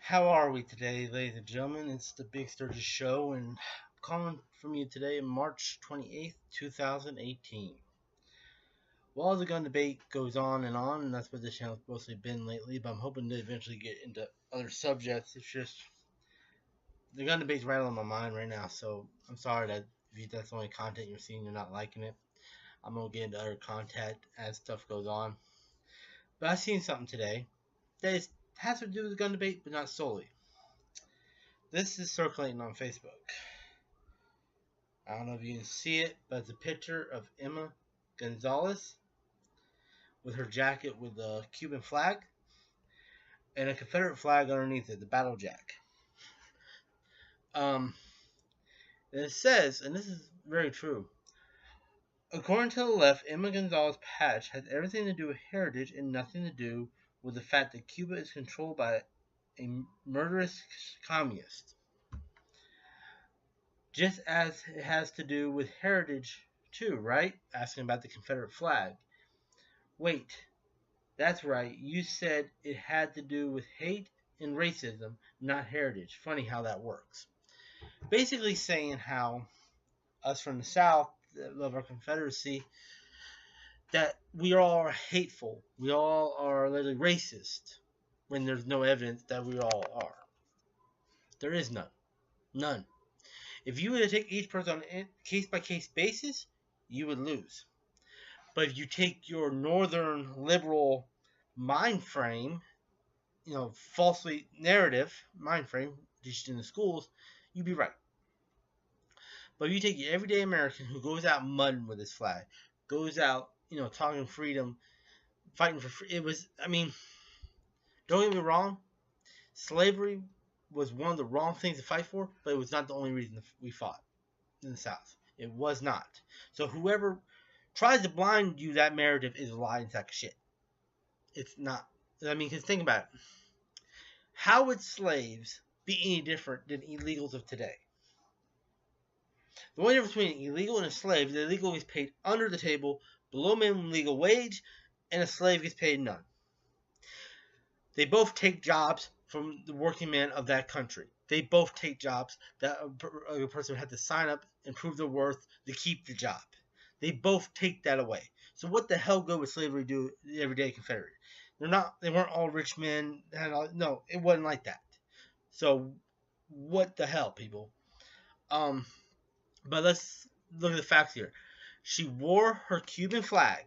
How are we today, ladies and gentlemen? It's the Big Sturgis Show, and I'm calling from you today, March 28th, 2018. Well, the gun debate goes on, and that's what this channel's mostly been lately, but I'm hoping to eventually get into other subjects. It's just, the gun debate's rattling my mind right now, so I'm sorry that if that's the only content you're seeing, you're not liking it. I'm going to get into other content as stuff goes on. But I seen something today that has to do with the gun debate, but not solely. This is circulating on Facebook. I don't know if you can see it, but it's a picture of Emma Gonzalez with her jacket with the Cuban flag and a Confederate flag underneath it, the battle jack. And it says, and this is very true, according to the left, Emma Gonzalez patch has everything to do with heritage and nothing to do with the fact that Cuba is controlled by a murderous communist. Just as it has to do with heritage too, right? Asking about the Confederate flag. Wait, that's right. You said it had to do with hate and racism, not heritage. Funny how that works. Basically saying how us from the South that love our Confederacy, that we all are hateful. We all are literally racist when there's no evidence that we all are. There is none. None. If you were to take each person on a case-by-case basis, you would lose. But if you take your northern liberal mind frame, falsely narrative mind frame teached in the schools, you'd be right. But if you take your everyday American who goes out mudding with his flag, goes out, talking freedom, fighting for free, don't get me wrong, slavery was one of the wrong things to fight for, but it was not the only reason we fought in the South. It was not. So whoever tries to blind you that narrative is a lying sack of shit. It's not. Because think about it. How would slaves be any different than illegals of today? The only difference between an illegal and a slave is that illegal gets paid under the table, below minimum legal wage, and a slave gets paid none. They both take jobs from the working man of that country. They both take jobs that a person would have to sign up and prove their worth to keep the job. They both take that away. So what the hell good would slavery do the everyday Confederate? They weren't all rich men. No, it wasn't like that. So what the hell, people? But let's look at the facts here. She wore her Cuban flag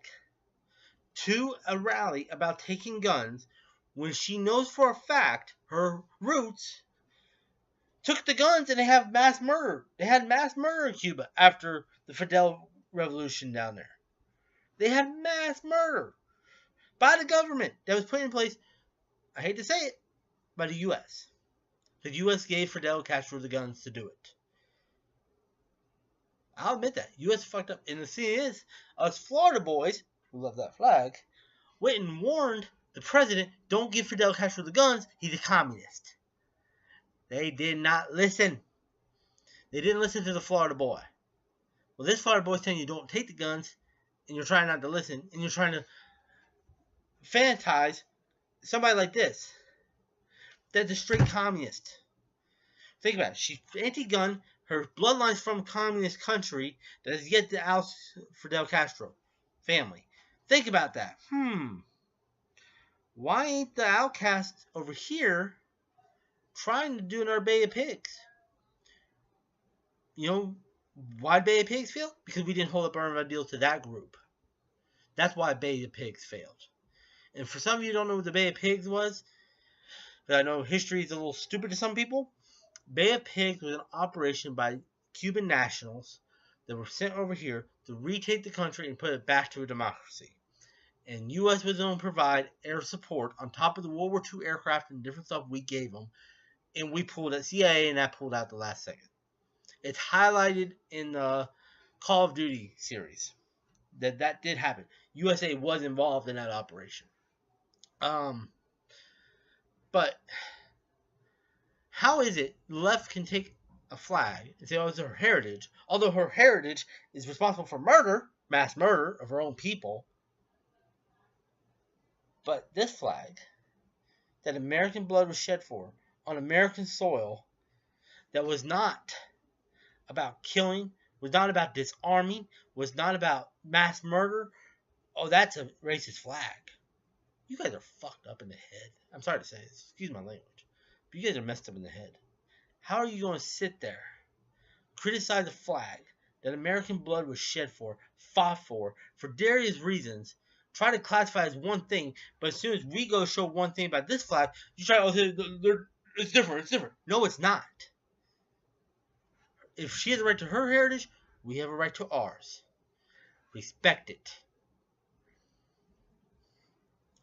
to a rally about taking guns when she knows for a fact her roots took the guns and they have mass murder. They had mass murder in Cuba after the Fidel Revolution down there. They had mass murder by the government that was put in place, I hate to say it, by the U.S. The U.S. gave Fidel Castro the guns to do it. I'll admit that. U.S. fucked up. And the thing is, us Florida boys, who love that flag, went and warned the president, don't give Fidel Castro the guns, he's a communist. They did not listen. They didn't listen to the Florida boy. Well, this Florida boy's telling you don't take the guns, and you're trying not to listen, and you're trying to fantasize somebody like this. That's a straight communist. Think about it. She's anti-gun. Her bloodline's from a communist country that has yet to oust Fidel Castro family. Think about that. Why ain't the outcast over here trying to do another Bay of Pigs? Why Bay of Pigs failed? Because we didn't hold up our deal to that group. That's why Bay of Pigs failed. And for some of you who don't know what the Bay of Pigs was, but I know history is a little stupid to some people, Bay of Pigs was an operation by Cuban nationals that were sent over here to retake the country and put it back to a democracy. And U.S. was going to provide air support on top of the World War II aircraft and different stuff we gave them. And we pulled at CIA, and that pulled out the last second. It's highlighted in the Call of Duty series that did happen. USA was involved in that operation. But how is it the left can take a flag and say, oh, it's her heritage, although her heritage is responsible for murder, mass murder of her own people? But this flag that American blood was shed for on American soil that was not about killing, was not about disarming, was not about mass murder, oh, that's a racist flag. You guys are fucked up in the head. I'm sorry to say this. Excuse my language. But you guys are messed up in the head. How are you going to sit there, criticize a flag that American blood was shed for, fought for various reasons, try to classify as one thing, but as soon as we go show one thing about this flag, you try to say it's different, it's different. No, it's not. If she has a right to her heritage, we have a right to ours. Respect it.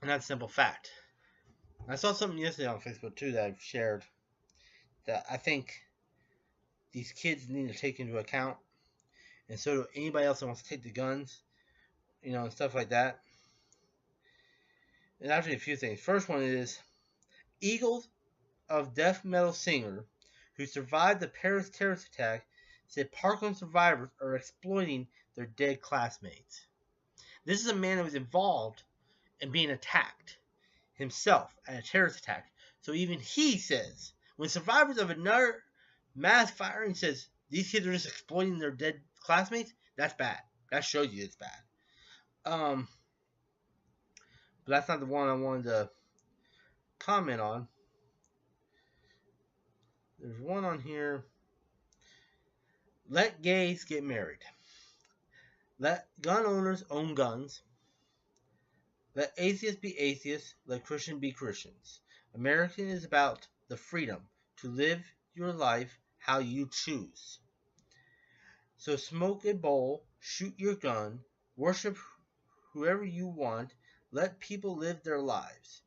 And that's a simple fact. I saw something yesterday on Facebook too that I've shared that I think these kids need to take into account, and so do anybody else that wants to take the guns, and stuff like that. And actually a few things. First one is Eagles of death metal singer who survived the Paris terrorist attack said Parkland survivors are exploiting their dead classmates. This is a man that was involved in being attacked himself at a terrorist attack. So even he says, when survivors of another mass firing says these kids are just exploiting their dead classmates, that's bad. That shows you it's bad. But that's not the one I wanted to comment on. There's one on here. Let gays get married. Let gun owners own guns. Let atheists be atheists. Let Christians be Christians. American is about the freedom to live your life how you choose. So smoke a bowl, shoot your gun, worship whoever you want, let people live their lives.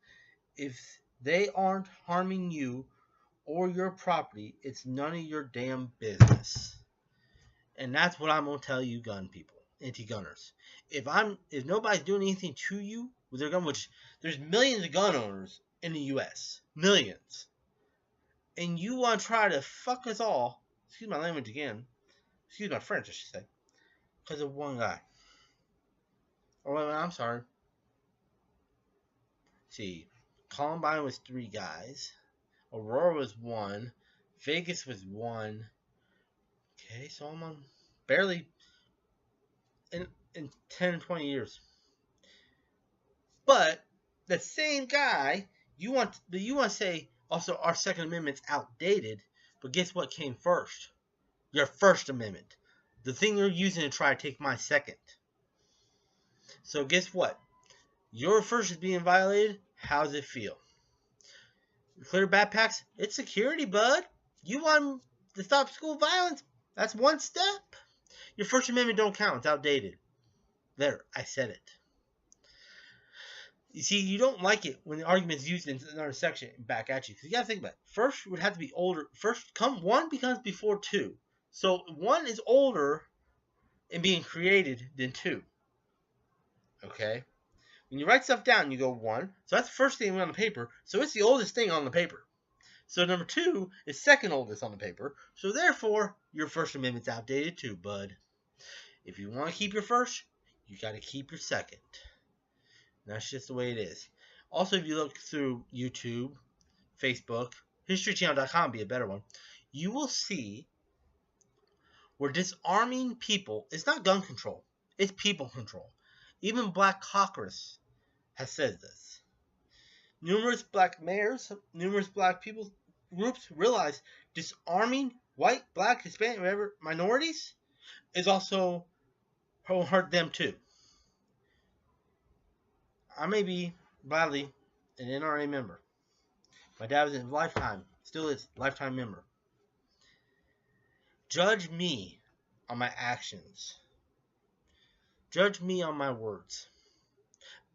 If they aren't harming you or your property, it's none of your damn business. And that's what I'm going to tell you, gun people, anti-gunners. If nobody's doing anything to you with their gun, which there's millions of gun owners in the U.S., millions, and you want to try to fuck us all, excuse my language again, excuse my French, I should say, because of one guy. Or, I'm sorry. See, Columbine was 3 guys. Aurora was 1. Vegas was 1. Okay, so I'm on barely in 10, 20 years. But the same guy, you want to say also our Second Amendment's outdated, but guess what came first? Your First Amendment. The thing you're using to try to take my second. So guess what? Your first is being violated. How does it feel? Clear backpacks? It's security, bud. You want to stop school violence? That's one step. Your First Amendment don't count. It's outdated. There, I said it. You see, you don't like it when the argument is used in another section back at you. Because you got to think about it. First would have to be older. One becomes before 2. So 1 is older in being created than 2. Okay? When you write stuff down, you go 1. So that's the first thing on the paper. So it's the oldest thing on the paper. So number 2 is second oldest on the paper. So therefore, your First Amendment's outdated too, bud. If you want to keep your first, you got to keep your second. And that's just the way it is. Also, if you look through YouTube, Facebook, HistoryChannel.com would be a better one, you will see where disarming people is not gun control. It's people control. Even Black Caucus has said this. Numerous black mayors, numerous black people groups realize disarming white, black, Hispanic, whatever minorities is also will hurt them too. I may be badly an NRA member. My dad was in lifetime, still is lifetime member. Judge me on my actions. Judge me on my words.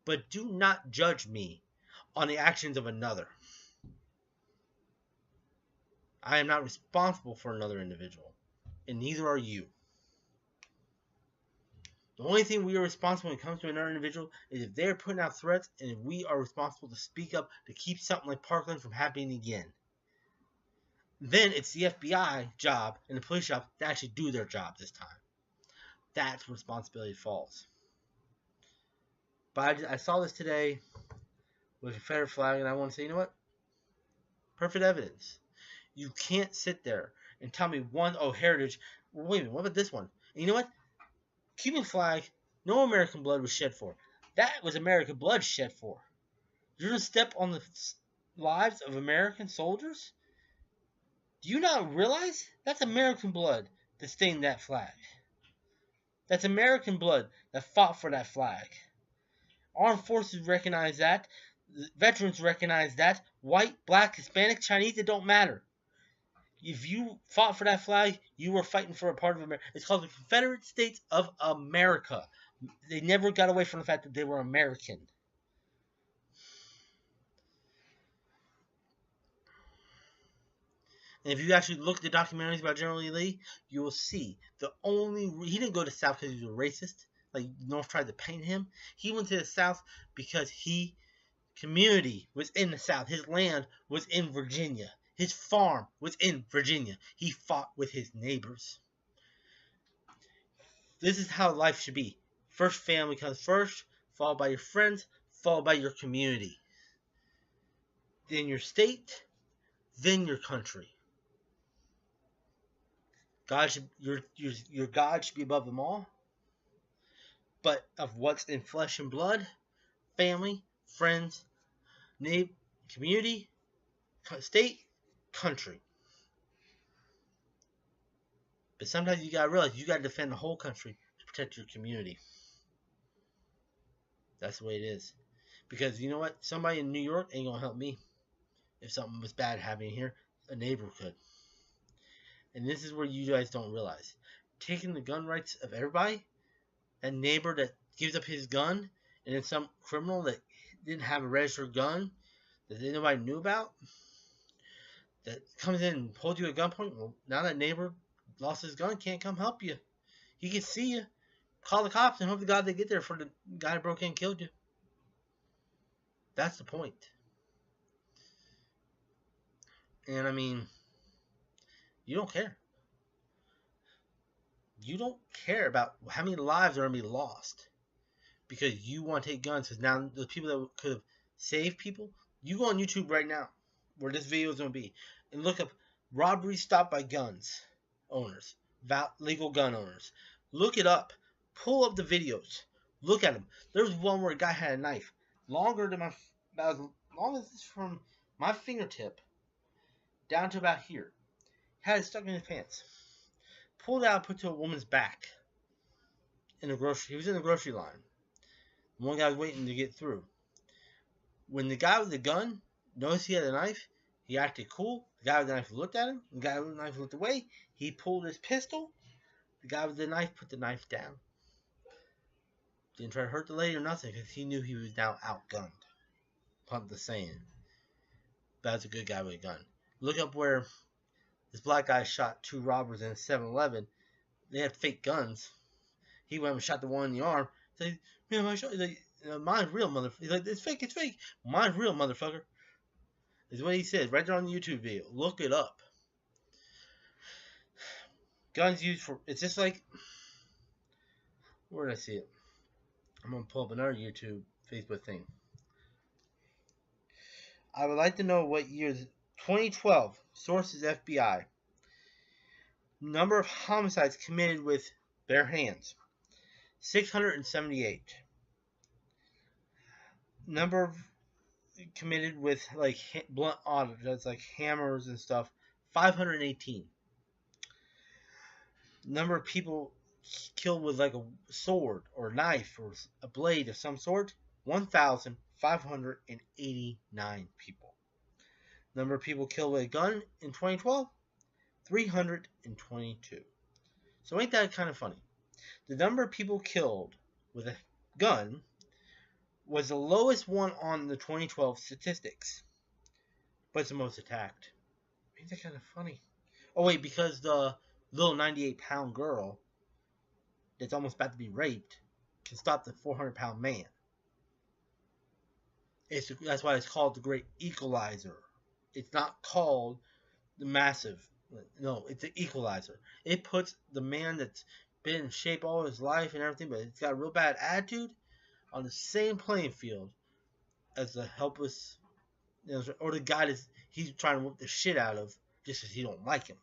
But do not judge me on the actions of another. I am not responsible for another individual, and neither are you. The only thing we are responsible when it comes to another individual is if they are putting out threats, and if we are responsible to speak up to keep something like Parkland from happening again. Then it's the FBI job and the police job to actually do their job this time. That's where responsibility falls. But I saw this today with a Confederate flag, and I want to say, you know what? Perfect evidence. You can't sit there and tell me heritage. Well, wait a minute, what about this one? And you know what? Cuban flag, no American blood was shed for. That was American blood shed for. You're going to step on the lives of American soldiers? Do you not realize that's American blood that stained that flag? That's American blood that fought for that flag. Armed forces recognize that. Veterans recognize that. White, black, Hispanic, Chinese, it don't matter. If you fought for that flag, you were fighting for a part of America. It's called the Confederate States of America. They never got away from the fact that they were American. And if you actually look at the documentaries about General Lee, you will see he didn't go to the South because he was a racist. Like North tried to paint him. He went to the South because community was in the South. His land was in Virginia. His farm was in Virginia. He fought with his neighbors. This is how life should be. First, family comes first, followed by your friends, followed by your community. Then your state, then your country. Your God should be above them all. But of what's in flesh and blood, family, friends, community, state, country. But sometimes you gotta realize you gotta defend the whole country to protect your community. That's the way it is. Because you know what? Somebody in New York ain't gonna help me if something was bad happening here. A neighbor could. And this is where you guys don't realize. Taking the gun rights of everybody, that neighbor that gives up his gun, and then some criminal that didn't have a registered gun that nobody knew about, that comes in and holds you at gunpoint. Well, now that neighbor lost his gun, can't come help you. He can see you. Call the cops and hope to God they get there for the guy who broke in and killed you. That's the point. And I mean, you don't care. You don't care about how many lives are going to be lost because you want to take guns. Because now the people that could have saved people, you go on YouTube right now where this video is going to be and look up robbery stopped by guns owners, legal gun owners. Look it up. Pull up the videos. Look at them. There was one where a guy had a knife longer than as long as it's from my fingertip down to about here. Had it stuck in his pants. Pulled it out, put it to a woman's back. He was in the grocery line. One guy was waiting to get through. When the guy with the gun noticed he had a knife, he acted cool. The guy with the knife looked at him. The guy with the knife looked away. He pulled his pistol. The guy with the knife put the knife down. Didn't try to hurt the lady or nothing because he knew he was now outgunned. Pump the saying. But that's a good guy with a gun. Look up where this black guy shot 2 robbers in a 7-Eleven. They had fake guns. He went and shot the one in the arm. He's like, man, I shot. He's like, mine's real, motherfucker. He's like, it's fake. Mine's real, motherfucker. Is what he says right there on the YouTube video. Look it up. Guns used for, it's just like, where did I see it? I'm going to pull up another YouTube, Facebook thing. I would like to know what year, 2012, sources FBI. Number of homicides committed with bare hands, 678. Number of committed with like blunt objects like hammers and stuff, 518. Number of people killed with like a sword or knife or a blade of some sort, 1,589 people. Number of people killed with a gun in 2012, 322. So ain't that kind of funny? The number of people killed with a gun was the lowest one on the 2012 statistics, but it's the most attacked. Ain't that kind of funny? Oh wait, because the little 98-pound girl that's almost about to be raped can stop the 400-pound man. That's why it's called the Great Equalizer. It's not called the Massive. No, it's the Equalizer. It puts the man that's been in shape all his life and everything, but it's got a real bad attitude, on the same playing field as the helpless, or the guy that's he's trying to whip the shit out of just because he don't like him.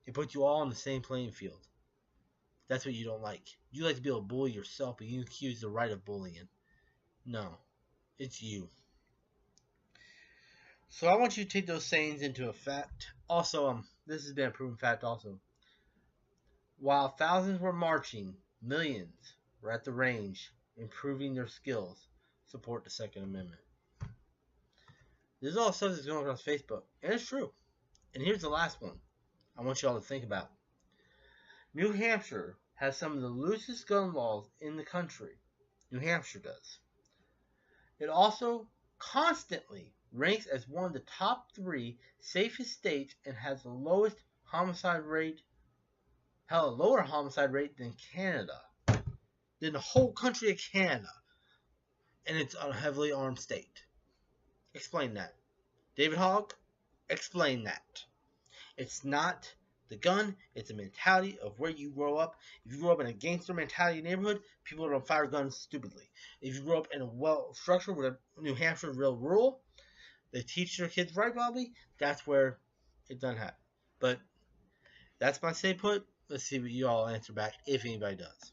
It puts you all on the same playing field. That's what you don't like. You like to be able to bully yourself, but you accuse the right of bullying. No, it's you. So I want you to take those sayings into effect. Also, this has been a proven fact also. While thousands were marching, millions were at the range, improving their skills. Support the Second Amendment. This is all stuff that's going across Facebook, and it's true. And here's the last one I want you all to think about. New Hampshire has some of the loosest gun laws in the country. New Hampshire does. It also constantly ranks as one of the top 3 safest states and has the lowest homicide rate, a lower homicide rate than Canada, than the whole country of Canada, and it's a heavily armed state. Explain that. David Hogg, explain that. It's not the gun, it's a mentality of where you grow up. If you grow up in a gangster mentality neighborhood, people don't fire guns stupidly. If you grow up in a well-structured, where New Hampshire is real rural, they teach their kids right, probably, that's where it doesn't happen. But that's my stay put. Let's see what you all answer back, if anybody does.